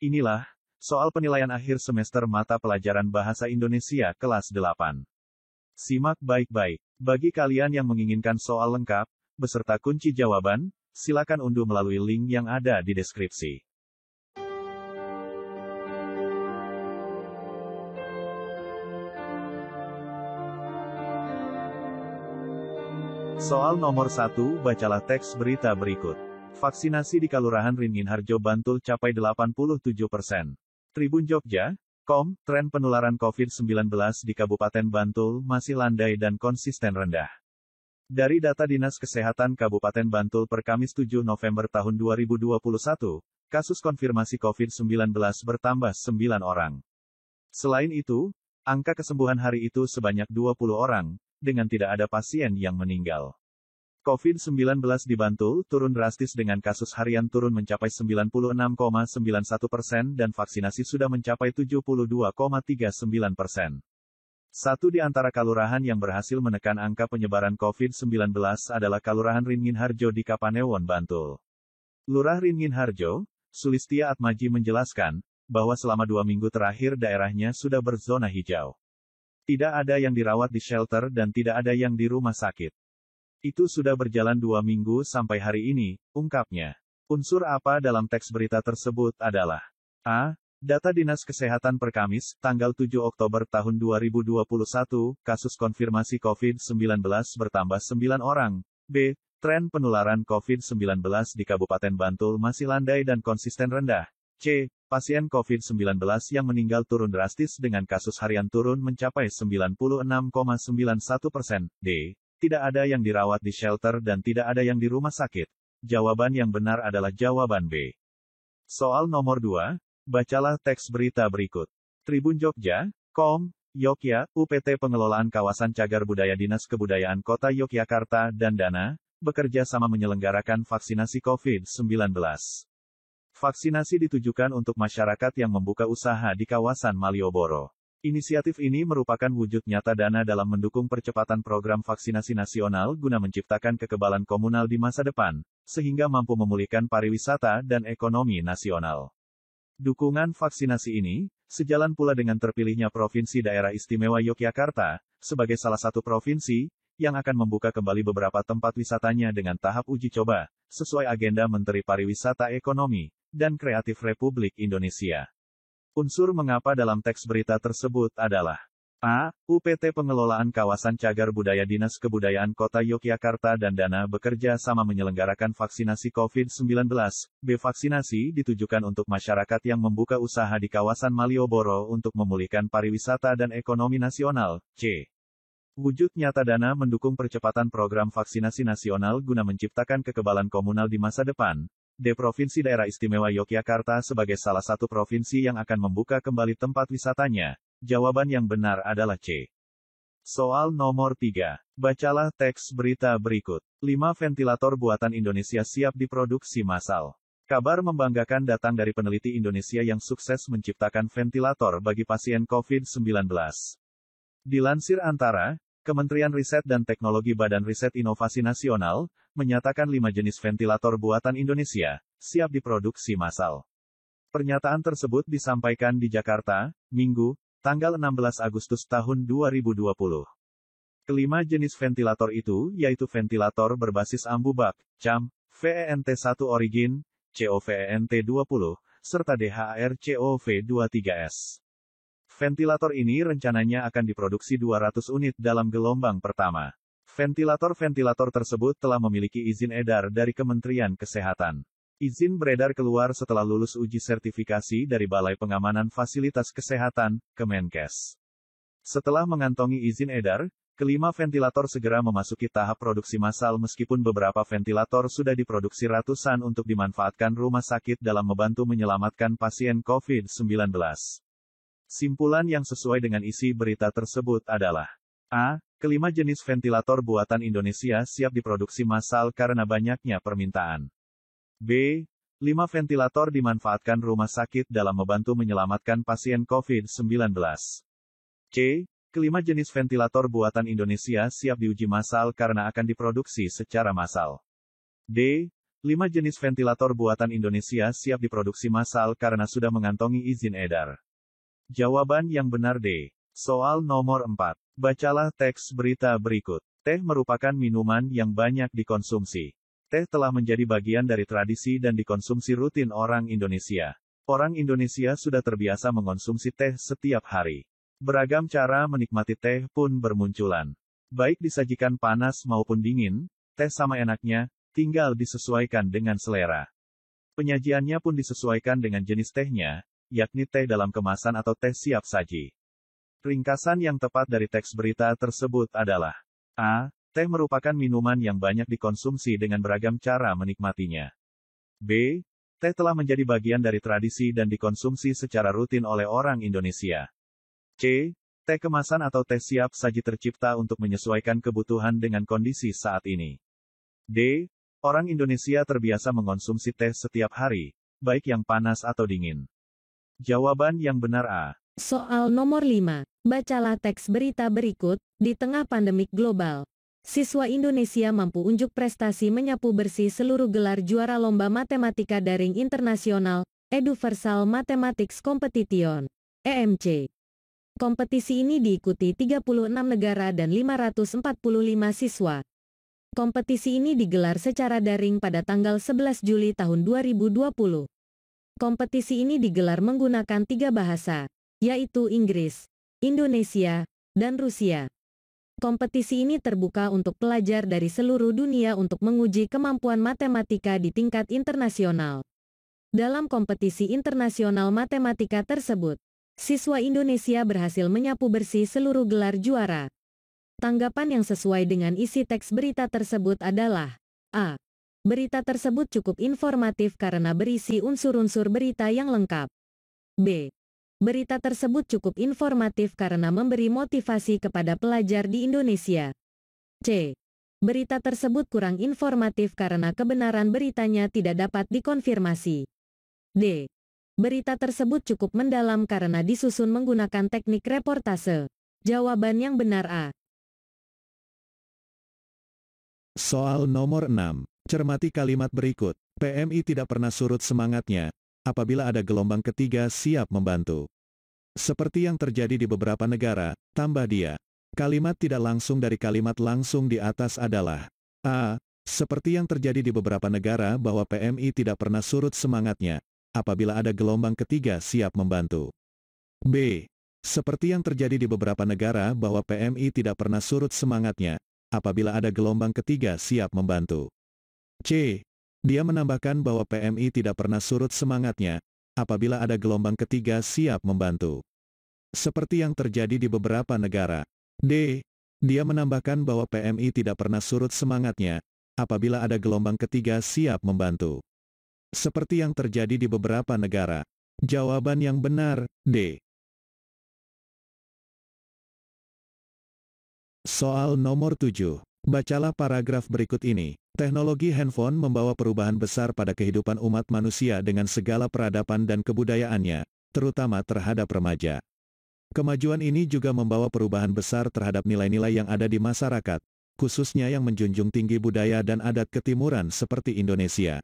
Inilah soal penilaian akhir semester mata pelajaran Bahasa Indonesia kelas 8. Simak baik-baik. Bagi kalian yang menginginkan soal lengkap, beserta kunci jawaban, silakan unduh melalui link yang ada di deskripsi. Soal nomor 1, bacalah teks berita berikut. Vaksinasi di Kelurahan Ringin Harjo Bantul capai 87%. Tribun Jogja, tren penularan COVID-19 di Kabupaten Bantul masih landai dan konsisten rendah. Dari data Dinas Kesehatan Kabupaten Bantul per Kamis 7 November tahun 2021, kasus konfirmasi COVID-19 bertambah 9 orang. Selain itu, angka kesembuhan hari itu sebanyak 20 orang, dengan tidak ada pasien yang meninggal. COVID-19 di Bantul turun drastis dengan kasus harian turun mencapai 96,91% dan vaksinasi sudah mencapai 72,39%. Satu di antara kelurahan yang berhasil menekan angka penyebaran COVID-19 adalah Kelurahan Ringin Harjo di Kapanewon, Bantul. Lurah Ringin Harjo, Sulistia Atmaji menjelaskan, bahwa selama 2 minggu terakhir daerahnya sudah berzona hijau. Tidak ada yang dirawat di shelter dan tidak ada yang di rumah sakit. Itu sudah berjalan 2 minggu sampai hari ini, ungkapnya. Unsur apa dalam teks berita tersebut adalah A. Data Dinas Kesehatan per Kamis, tanggal 7 Oktober tahun 2021, kasus konfirmasi COVID-19 bertambah 9 orang. B. Tren penularan COVID-19 di Kabupaten Bantul masih landai dan konsisten rendah. C. Pasien COVID-19 yang meninggal turun drastis dengan kasus harian turun mencapai 96,91%. D. Tidak ada yang dirawat di shelter dan tidak ada yang di rumah sakit. Jawaban yang benar adalah jawaban B. Soal nomor 2, bacalah teks berita berikut. Tribun Jogja, Yogya, UPT Pengelolaan Kawasan Cagar Budaya Dinas Kebudayaan Kota Yogyakarta dan Dana, bekerja sama menyelenggarakan vaksinasi COVID-19. Vaksinasi ditujukan untuk masyarakat yang membuka usaha di kawasan Malioboro. Inisiatif ini merupakan wujud nyata Dana dalam mendukung percepatan program vaksinasi nasional guna menciptakan kekebalan komunal di masa depan, sehingga mampu memulihkan pariwisata dan ekonomi nasional. Dukungan vaksinasi ini, sejalan pula dengan terpilihnya Provinsi Daerah Istimewa Yogyakarta, sebagai salah satu provinsi, yang akan membuka kembali beberapa tempat wisatanya dengan tahap uji coba, sesuai agenda Menteri Pariwisata Ekonomi, dan Kreatif Republik Indonesia. Unsur mengapa dalam teks berita tersebut adalah A. UPT Pengelolaan Kawasan Cagar Budaya Dinas Kebudayaan Kota Yogyakarta dan Dana bekerja sama menyelenggarakan vaksinasi COVID-19. B. Vaksinasi ditujukan untuk masyarakat yang membuka usaha di kawasan Malioboro untuk memulihkan pariwisata dan ekonomi nasional. C. Wujud nyata Dana mendukung percepatan program vaksinasi nasional guna menciptakan kekebalan komunal di masa depan. D. Provinsi Daerah Istimewa Yogyakarta sebagai salah satu provinsi yang akan membuka kembali tempat wisatanya. Jawaban yang benar adalah C. Soal nomor 3. Bacalah teks berita berikut. 5 ventilator buatan Indonesia siap diproduksi massal. Kabar membanggakan datang dari peneliti Indonesia yang sukses menciptakan ventilator bagi pasien COVID-19. Dilansir Antara, Kementerian Riset dan Teknologi Badan Riset Inovasi Nasional, menyatakan 5 jenis ventilator buatan Indonesia, siap diproduksi massal. Pernyataan tersebut disampaikan di Jakarta, Minggu, tanggal 16 Agustus tahun 2020. Kelima jenis ventilator itu, yaitu ventilator berbasis ambubak, CAM, VENT1 Origin, COVENT20, serta DHR-COV23S. Ventilator ini rencananya akan diproduksi 200 unit dalam gelombang pertama. Ventilator-ventilator tersebut telah memiliki izin edar dari Kementerian Kesehatan. Izin beredar keluar setelah lulus uji sertifikasi dari Balai Pengamanan Fasilitas Kesehatan, Kemenkes. Setelah mengantongi izin edar, kelima ventilator segera memasuki tahap produksi massal meskipun beberapa ventilator sudah diproduksi ratusan untuk dimanfaatkan rumah sakit dalam membantu menyelamatkan pasien COVID-19. Simpulan yang sesuai dengan isi berita tersebut adalah A. Kelima jenis ventilator buatan Indonesia siap diproduksi massal karena banyaknya permintaan. B. 5 ventilator dimanfaatkan rumah sakit dalam membantu menyelamatkan pasien COVID-19. C. Kelima jenis ventilator buatan Indonesia siap diuji massal karena akan diproduksi secara massal. D. 5 jenis ventilator buatan Indonesia siap diproduksi massal karena sudah mengantongi izin edar. Jawaban yang benar D. Soal nomor 4. Bacalah teks berita berikut. Teh merupakan minuman yang banyak dikonsumsi. Teh telah menjadi bagian dari tradisi dan dikonsumsi rutin orang Indonesia. Orang Indonesia sudah terbiasa mengonsumsi teh setiap hari. Beragam cara menikmati teh pun bermunculan. Baik disajikan panas maupun dingin, teh sama enaknya, tinggal disesuaikan dengan selera. Penyajiannya pun disesuaikan dengan jenis tehnya, yakni teh dalam kemasan atau teh siap saji. Ringkasan yang tepat dari teks berita tersebut adalah A. Teh merupakan minuman yang banyak dikonsumsi dengan beragam cara menikmatinya. B. Teh telah menjadi bagian dari tradisi dan dikonsumsi secara rutin oleh orang Indonesia. C. Teh kemasan atau teh siap saji tercipta untuk menyesuaikan kebutuhan dengan kondisi saat ini. D. Orang Indonesia terbiasa mengonsumsi teh setiap hari, baik yang panas atau dingin. Jawaban yang benar A. Soal nomor 5. Bacalah teks berita berikut. Di tengah pandemik global, siswa Indonesia mampu unjuk prestasi menyapu bersih seluruh gelar juara Lomba Matematika Daring Internasional, Eduversal Mathematics Competition, EMC. Kompetisi ini diikuti 36 negara dan 545 siswa. Kompetisi ini digelar secara daring pada tanggal 11 Juli tahun 2020. Kompetisi ini digelar menggunakan 3 bahasa, yaitu Inggris, Indonesia, dan Rusia. Kompetisi ini terbuka untuk pelajar dari seluruh dunia untuk menguji kemampuan matematika di tingkat internasional. Dalam kompetisi internasional matematika tersebut, siswa Indonesia berhasil menyapu bersih seluruh gelar juara. Tanggapan yang sesuai dengan isi teks berita tersebut adalah A. Berita tersebut cukup informatif karena berisi unsur-unsur berita yang lengkap. B. Berita tersebut cukup informatif karena memberi motivasi kepada pelajar di Indonesia. C. Berita tersebut kurang informatif karena kebenaran beritanya tidak dapat dikonfirmasi. D. Berita tersebut cukup mendalam karena disusun menggunakan teknik reportase. Jawaban yang benar A. Soal nomor 6. Cermati kalimat berikut. PMI tidak pernah surut semangatnya apabila ada gelombang ketiga siap membantu. Seperti yang terjadi di beberapa negara, tambah dia. Kalimat tidak langsung dari kalimat langsung di atas adalah A. Seperti yang terjadi di beberapa negara bahwa PMI tidak pernah surut semangatnya apabila ada gelombang ketiga siap membantu. B. Seperti yang terjadi di beberapa negara bahwa PMI tidak pernah surut semangatnya apabila ada gelombang ketiga siap membantu. C. Dia menambahkan bahwa PMI tidak pernah surut semangatnya apabila ada gelombang ketiga siap membantu. Seperti yang terjadi di beberapa negara. D. Dia menambahkan bahwa PMI tidak pernah surut semangatnya apabila ada gelombang ketiga siap membantu. Seperti yang terjadi di beberapa negara. Jawaban yang benar, D. Soal nomor 7. Bacalah paragraf berikut ini. Teknologi handphone membawa perubahan besar pada kehidupan umat manusia dengan segala peradaban dan kebudayaannya, terutama terhadap remaja. Kemajuan ini juga membawa perubahan besar terhadap nilai-nilai yang ada di masyarakat, khususnya yang menjunjung tinggi budaya dan adat ketimuran seperti Indonesia.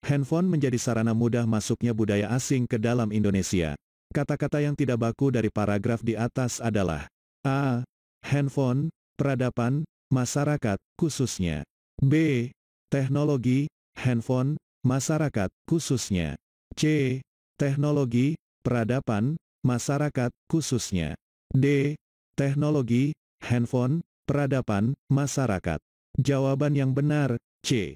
Handphone menjadi sarana mudah masuknya budaya asing ke dalam Indonesia. Kata-kata yang tidak baku dari paragraf di atas adalah A. Handphone, peradaban, masyarakat, khususnya. B. Teknologi, handphone, masyarakat, khususnya. C. Teknologi, peradaban, masyarakat, khususnya. D. Teknologi, handphone, peradaban, masyarakat. Jawaban yang benar, C.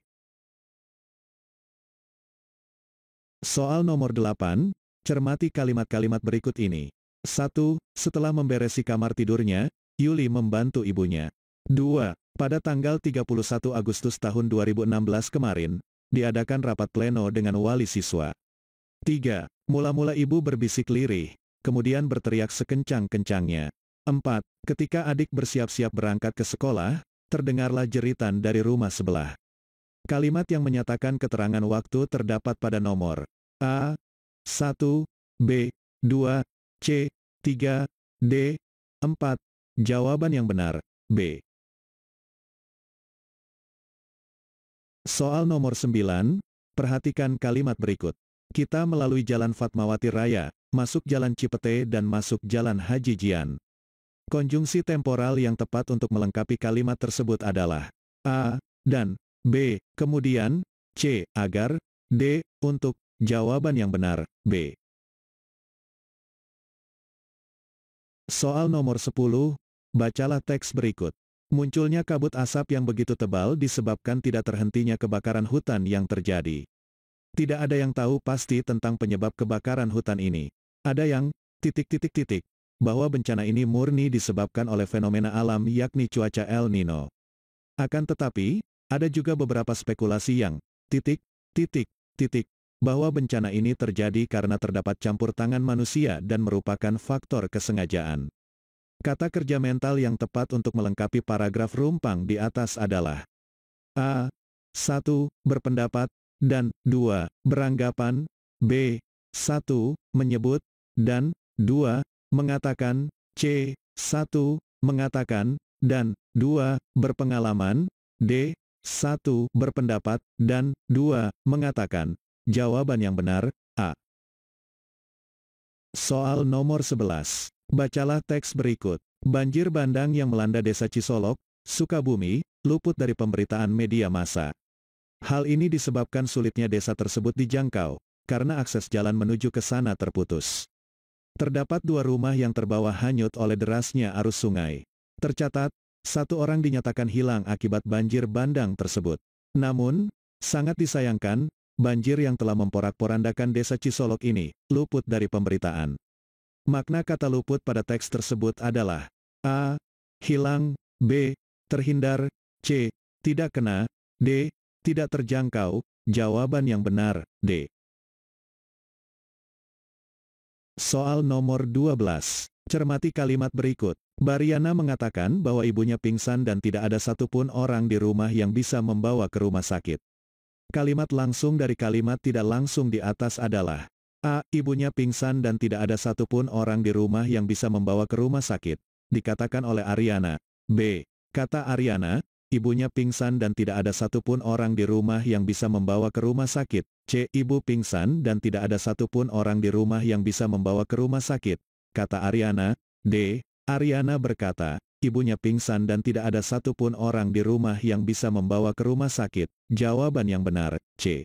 Soal nomor 8, cermati kalimat-kalimat berikut ini. 1. Setelah memberesi kamar tidurnya, Yuli membantu ibunya. 2. Pada tanggal 31 Agustus tahun 2016 kemarin, diadakan rapat pleno dengan wali siswa. 3. Mula-mula ibu berbisik lirih, kemudian berteriak sekencang-kencangnya. 4. Ketika adik bersiap-siap berangkat ke sekolah, terdengarlah jeritan dari rumah sebelah. Kalimat yang menyatakan keterangan waktu terdapat pada nomor A. 1, B. 2, C. 3, D. 4. Jawaban yang benar, B. Soal nomor 9, perhatikan kalimat berikut. Kita melalui Jalan Fatmawati Raya, masuk Jalan Cipete dan masuk Jalan Haji Jian. Konjungsi temporal yang tepat untuk melengkapi kalimat tersebut adalah A dan B, kemudian C agar, D untuk jawaban yang benar, B. Soal nomor 10, bacalah teks berikut. Munculnya kabut asap yang begitu tebal disebabkan tidak terhentinya kebakaran hutan yang terjadi. Tidak ada yang tahu pasti tentang penyebab kebakaran hutan ini. Ada yang, bahwa bencana ini murni disebabkan oleh fenomena alam yakni cuaca El Nino. Akan tetapi, ada juga beberapa spekulasi yang, bahwa bencana ini terjadi karena terdapat campur tangan manusia dan merupakan faktor kesengajaan. Kata kerja mental yang tepat untuk melengkapi paragraf rumpang di atas adalah A. 1. Berpendapat, dan 2. Beranggapan, B. 1. Menyebut, dan 2. Mengatakan, C. 1. Mengatakan, dan 2. Berpengalaman, D. 1. Berpendapat, dan 2. Mengatakan. Jawaban yang benar, A. Soal nomor 11. Bacalah teks berikut. Banjir bandang yang melanda Desa Cisolok, Sukabumi, luput dari pemberitaan media massa. Hal ini disebabkan sulitnya desa tersebut dijangkau, karena akses jalan menuju ke sana terputus. Terdapat 2 rumah yang terbawa hanyut oleh derasnya arus sungai. Tercatat, 1 orang dinyatakan hilang akibat banjir bandang tersebut. Namun, sangat disayangkan, banjir yang telah memporak-porandakan Desa Cisolok ini, luput dari pemberitaan. Makna kata luput pada teks tersebut adalah A. Hilang, B. Terhindar, C. Tidak kena, D. Tidak terjangkau. Jawaban yang benar, D. Soal nomor 12. Cermati kalimat berikut. Bariana mengatakan bahwa ibunya pingsan dan tidak ada satupun orang di rumah yang bisa membawa ke rumah sakit. Kalimat langsung dari kalimat tidak langsung di atas adalah A. Ibunya pingsan dan tidak ada satupun orang di rumah yang bisa membawa ke rumah sakit. Dikatakan oleh Ariana. B. Kata Ariana, ibunya pingsan dan tidak ada satupun orang di rumah yang bisa membawa ke rumah sakit. C. Ibu pingsan dan tidak ada satupun orang di rumah yang bisa membawa ke rumah sakit. Kata Ariana. D. Ariana berkata, ibunya pingsan dan tidak ada satupun orang di rumah yang bisa membawa ke rumah sakit. Jawaban yang benar, C.